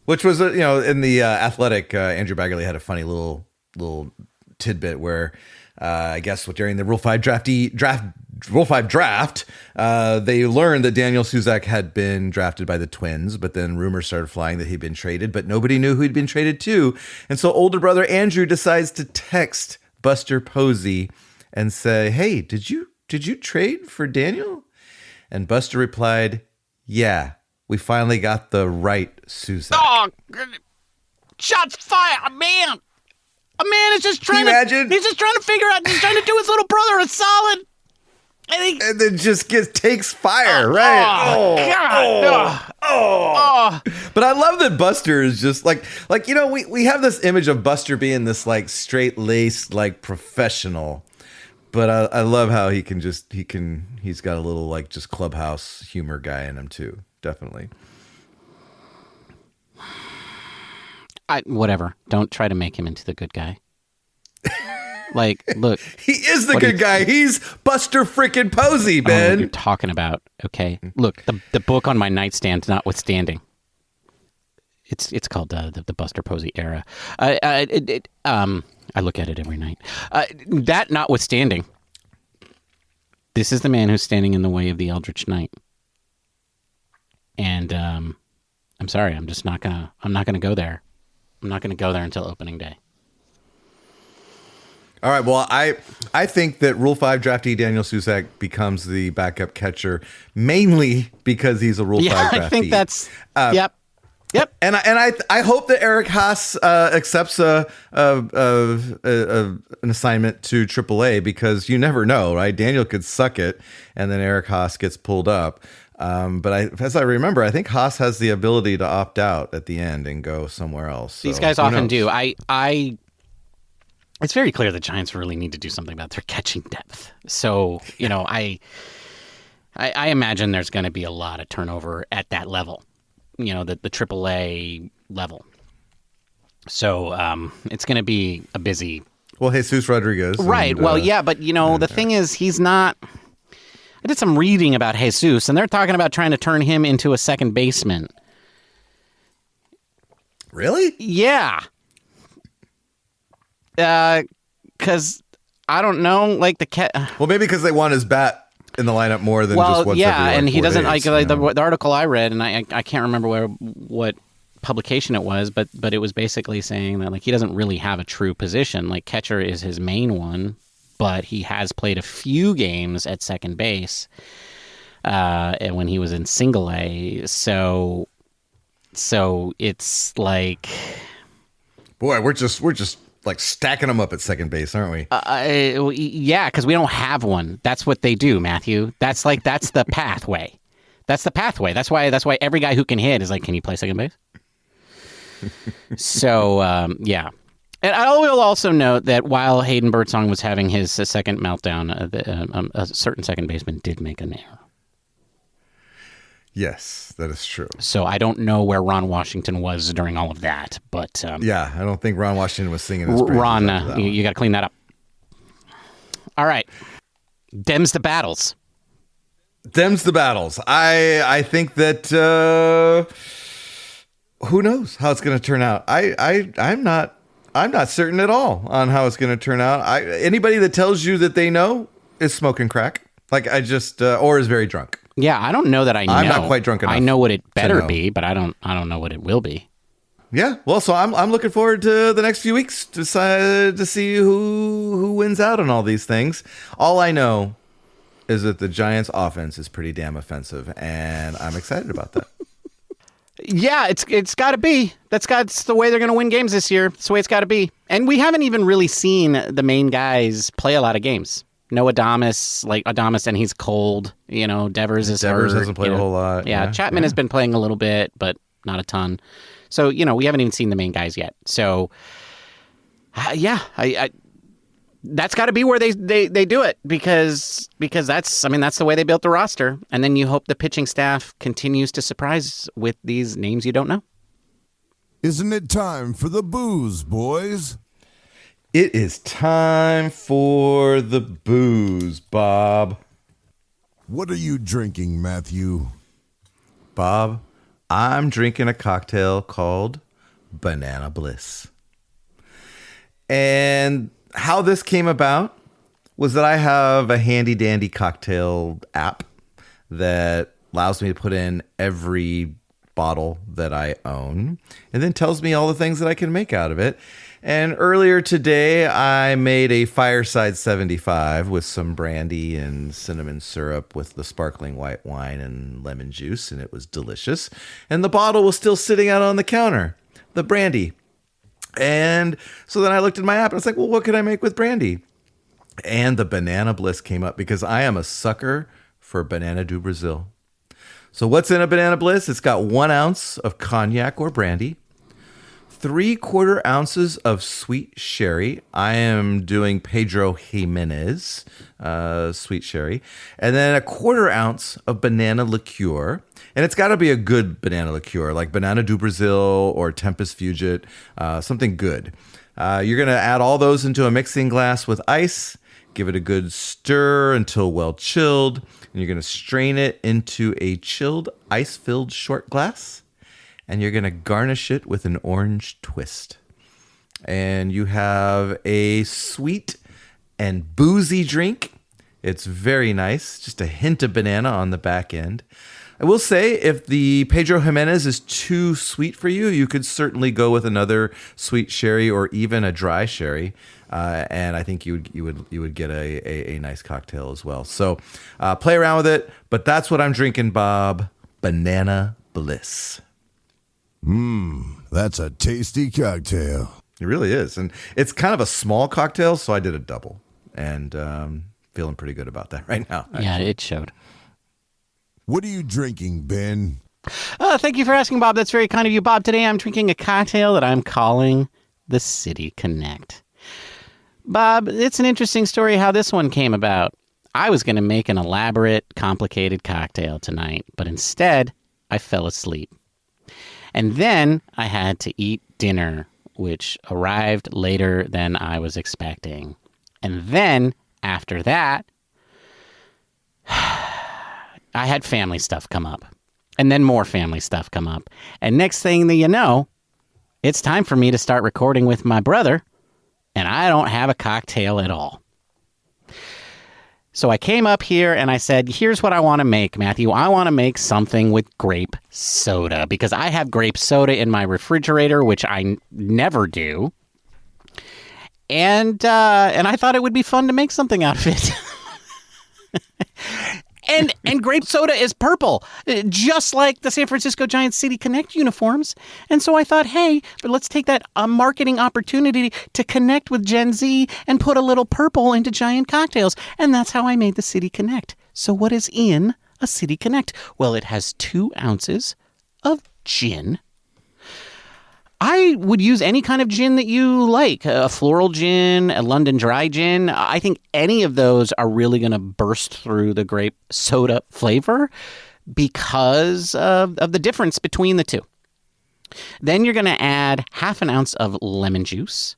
Which was, in the Athletic, Andrew Baggerly had a funny little tidbit where I guess during the Rule 5 draft, they learned that Daniel Susak had been drafted by the Twins, but then rumors started flying that he'd been traded, but nobody knew who he'd been traded to. And so older brother Andrew decides to text Buster Posey and say, "Hey, did you trade for Daniel?" And Buster replied, "Yeah. We finally got the right Susak." Oh, shots fired, man! A man is just trying he's just trying to figure out. He's trying to do his little brother a solid, and then just takes fire, right? God! But I love that Buster is just we have this image of Buster being this straight laced professional. But I love how he's got a little just clubhouse humor guy in him too. Definitely. Whatever. Don't try to make him into the good guy. Look. He is the good guy. He's Buster frickin' Posey, Ben. What you're talking about. Okay. Look, the book on my nightstand notwithstanding. It's called the Buster Posey era. I look at it every night. That notwithstanding, this is the man who's standing in the way of the Eldritch Knight. And I'm sorry, I'm not gonna go there. I'm not gonna go there until opening day. All right. Well, I think that Rule 5 draftee Daniel Susak becomes the backup catcher mainly because he's a Rule 5 draftee. I think that's yep. And I hope that Eric Haas accepts an assignment to AAA because you never know, right? Daniel could suck it, and then Eric Haas gets pulled up. But as I remember, I think Haas has the ability to opt out at the end and go somewhere else. So these guys often do. It's very clear the Giants really need to do something about their catching depth. So, I imagine there's going to be a lot of turnover at that level, the AAA level. So it's going to be a busy. Well, Jesus Rodriguez. Right. But, the thing is, he's not. I did some reading about Jesus, and they're talking about trying to turn him into a second baseman. Really? Yeah. Because I don't know, Well, maybe because they want his bat in the lineup more than just once every and he doesn't days, the article I read, and I can't remember what publication it was, but it was basically saying that he doesn't really have a true position. Catcher is his main one, but he has played a few games at second base, and when he was in single A, so it's boy, we're just stacking them up at second base, aren't we? Yeah, because we don't have one. That's what they do, Matthew. That's the pathway. That's the pathway. That's why every guy who can hit is can you play second base? So, yeah. And I will also note that while Hayden Birdsong was having his second meltdown, a certain second baseman did make an error. Yes, that is true. So I don't know where Ron Washington was during all of that, but yeah, I don't think Ron Washington was singing his praises. Ron, you got to clean that up. All right, Dems the battles. I think that who knows how it's going to turn out. I'm not certain at all on how it's going to turn out. Anybody that tells you that they know is smoking crack, or is very drunk. Yeah, I don't know that I know. I'm not quite drunk enough. I know what it better be, but I don't know what it will be. Yeah, well, so I'm looking forward to the next few weeks to see who wins out on all these things. All I know is that the Giants' offense is pretty damn offensive, and I'm excited about that. Yeah, it's got to be. It's the way they're going to win games this year. It's the way it's got to be. And we haven't even really seen the main guys play a lot of games. No Adamas, and he's cold. Devers is Devers hurt, hasn't played a whole lot. Yeah, Chapman has been playing a little bit, but not a ton. So, we haven't even seen the main guys yet. So, that's got to be where they do it because that's the way they built the roster. And then you hope the pitching staff continues to surprise with these names you don't know. Isn't it time for the booze, boys? It is time for the booze, Bob. What are you drinking, Matthew? Bob, I'm drinking a cocktail called Banana Bliss. And how this came about was that I have a handy dandy cocktail app that allows me to put in every bottle that I own and then tells me all the things that I can make out of it. And earlier today, I made a Fireside 75 with some brandy and cinnamon syrup with the sparkling white wine and lemon juice, and it was delicious. And the bottle was still sitting out on the counter, the brandy. And so then I looked at my app and I was like, well, what can I make with brandy? And the Banana Bliss came up because I am a sucker for Banana do Bresil. So what's in a Banana Bliss? It's got 1 ounce of cognac or brandy, 3/4 ounces of sweet sherry. I am doing Pedro Jimenez sweet sherry, and then 1/4 ounce of banana liqueur. And it's got to be a good banana liqueur, like Banana do Bresil or Tempus Fugit, something good. You're going to add all those into a mixing glass with ice, give it a good stir until well chilled, and you're going to strain it into a chilled, ice-filled short glass, and you're going to garnish it with an orange twist. And you have a sweet and boozy drink. It's very nice, just a hint of banana on the back end. I will say, if the Pedro Jimenez is too sweet for you, you could certainly go with another sweet sherry or even a dry sherry, and I think you would get a nice cocktail as well. So play around with it, but that's what I'm drinking, Bob. Banana Bliss. That's a tasty cocktail. It really is, and it's kind of a small cocktail, so I did a double, and feeling pretty good about that right now. Yeah, it showed. What are you drinking, Ben? Thank you for asking, Bob. That's very kind of you, Bob. Today I'm drinking a cocktail that I'm calling the City Connect. Bob, it's an interesting story how this one came about. I was going to make an elaborate, complicated cocktail tonight, but instead I fell asleep. And then I had to eat dinner, which arrived later than I was expecting. And then, after that, I had family stuff come up. And then more family stuff come up. And next thing that you know, it's time for me to start recording with my brother, and I don't have a cocktail at all. So I came up here and I said, here's what I want to make, Matthew. I want to make something with grape soda because I have grape soda in my refrigerator, which I never do. And I thought it would be fun to make something out of it. And grape soda is purple, just like the San Francisco Giants City Connect uniforms. And so I thought, hey, but let's take that marketing opportunity to connect with Gen Z and put a little purple into Giant cocktails. And that's how I made the City Connect. So what is in a City Connect? Well, it has 2 ounces of gin. I would use any kind of gin that you like, a floral gin, a London dry gin. I think any of those are really going to burst through the grape soda flavor because of the difference between the two. Then you're going to add 1/2 ounce of lemon juice,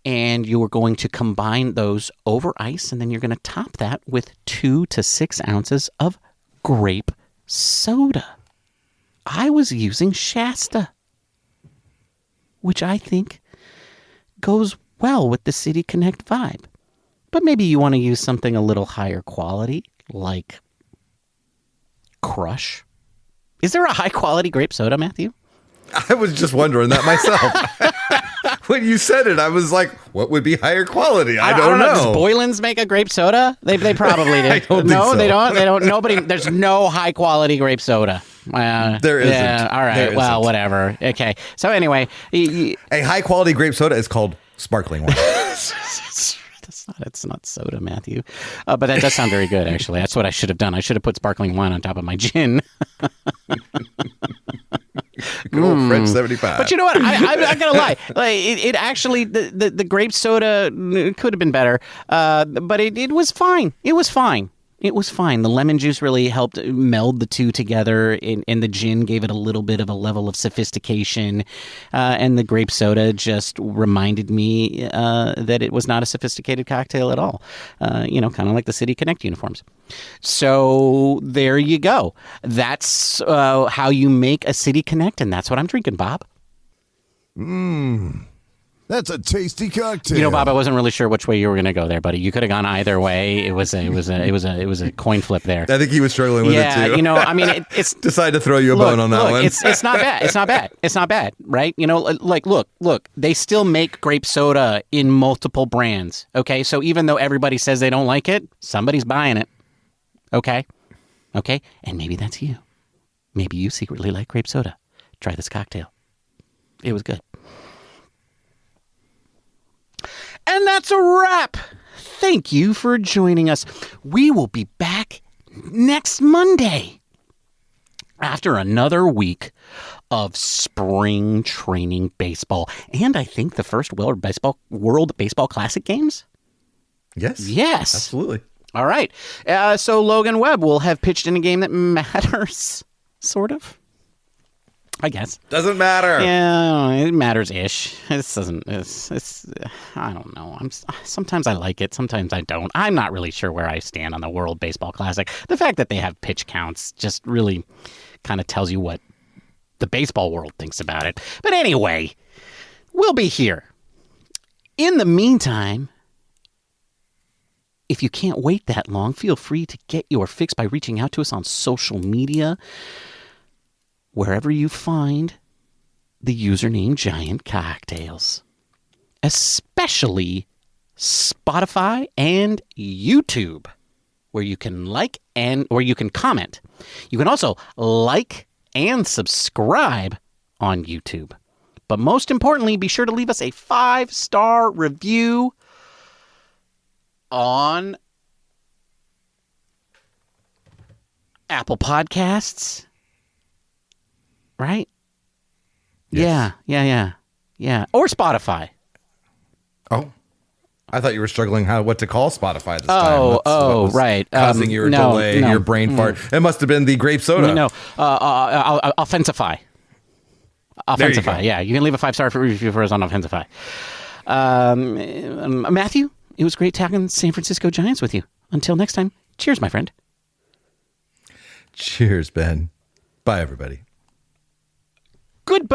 and you are going to combine those over ice, and then you're going to top that with 2 to 6 ounces of grape soda. I was using Shasta, which I think goes well with the City Connect vibe. But maybe you want to use something a little higher quality, like Crush. Is there a high-quality grape soda, Matthew? I was just wondering that myself. When you said it, I was like, what would be higher quality? I don't know. Does Boylan's make a grape soda? They probably do. I don't think no, so. They don't. Nobody. There's no high-quality grape soda. There isn't. Yeah, all right. There Well, isn't. whatever. Okay. So anyway, A high-quality grape soda is called sparkling wine. it's not soda, Matthew. But that does sound very good, actually. That's what I should have done. I should have put sparkling wine on top of my gin. Good old French 75. But you know what? I'm not gonna lie. Like it actually, the grape soda could have been better. But it was fine. It was fine. It was fine. The lemon juice really helped meld the two together, and the gin gave it a little bit of a level of sophistication. And the grape soda just reminded me that it was not a sophisticated cocktail at all. Kind of like the City Connect uniforms. So there you go. That's how you make a City Connect, and that's what I'm drinking, Bob. That's a tasty cocktail. You know, Bob, I wasn't really sure which way you were going to go there, buddy. You could have gone either way. It was a coin flip there. I think he was struggling with it too. I mean, it's Decide to throw you a bone on that one. It's not bad. It's not bad. It's not bad, right? Look. They still make grape soda in multiple brands. Okay, so even though everybody says they don't like it, somebody's buying it. Okay, and maybe that's you. Maybe you secretly like grape soda. Try this cocktail. It was good. And that's a wrap. Thank you for joining us. We will be back next Monday after another week of spring training baseball. And I think the first World Baseball Classic games. Yes. Absolutely. All right. So Logan Webb will have pitched in a game that matters, sort of. I guess. Doesn't matter. Yeah, it matters-ish. This doesn't. It's. I don't know. Sometimes I like it. Sometimes I don't. I'm not really sure where I stand on the World Baseball Classic. The fact that they have pitch counts just really kind of tells you what the baseball world thinks about it. But anyway, we'll be here. In the meantime, if you can't wait that long, feel free to get your fix by reaching out to us on social media. Wherever you find the username Giant Cocktails, especially Spotify and YouTube, where you can where you can comment. You can also like and subscribe on YouTube. But most importantly, be sure to leave us a 5-star review on Apple Podcasts. Right? Yes. Yeah. Or Spotify. Oh, I thought you were struggling what to call Spotify this time. That's what was right. Causing your delay, your brain fart. It must have been the grape soda. No. Offensify. Offensify. Yeah, you can leave a 5-star review for us on Offensify. Matthew, it was great talking San Francisco Giants with you. Until next time, cheers, my friend. Cheers, Ben. Bye, everybody. Goodbye.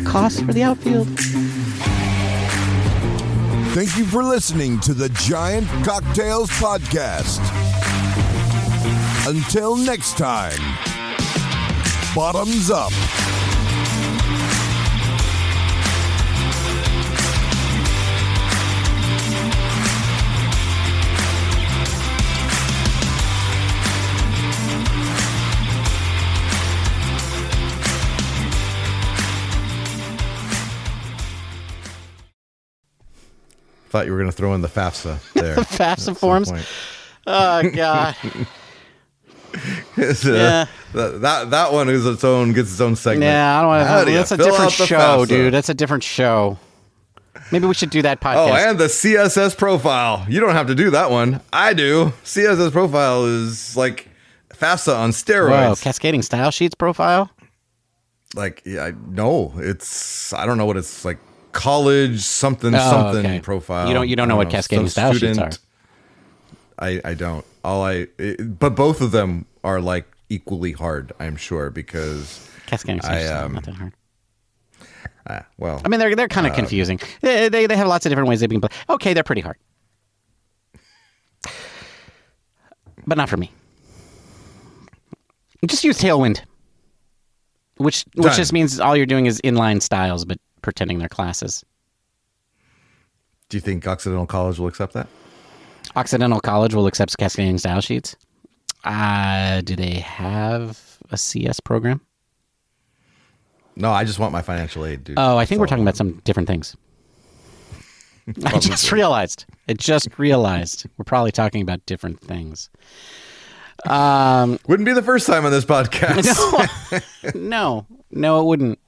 Cost for the outfield. Thank you for listening to the Giant Cocktails Podcast. Until next time, bottoms up. Thought you were going to throw in the FAFSA there. The FAFSA forms. Oh God. That one is its own, gets its own segment. Yeah, I don't want to. That's a different show, FAFSA? dude. That's a different show. Maybe we should do that podcast. Oh, and the CSS profile. You don't have to do that one. I do. CSS profile is like FAFSA on steroids. Whoa, cascading style sheets profile? Like, yeah, no, it's, I don't know what it's like, college something okay. profile. You don't know what cascading style sheets are. I don't. But both of them are like equally hard, I'm sure, because cascading style sheets are not that hard. Well, I mean, they're kind of confusing. They have lots of different ways they can play. Okay, they're pretty hard, but not for me. Just use Tailwind, which just means all you're doing is inline styles, but pretending they're classes. Do you think Occidental College will accept that? Occidental College will accept cascading style sheets. Do they have a CS program? No, I just want my financial aid, dude. Oh, I think we're talking about some different things. I just realized. We're probably talking about different things. Wouldn't be the first time on this podcast. No, it wouldn't.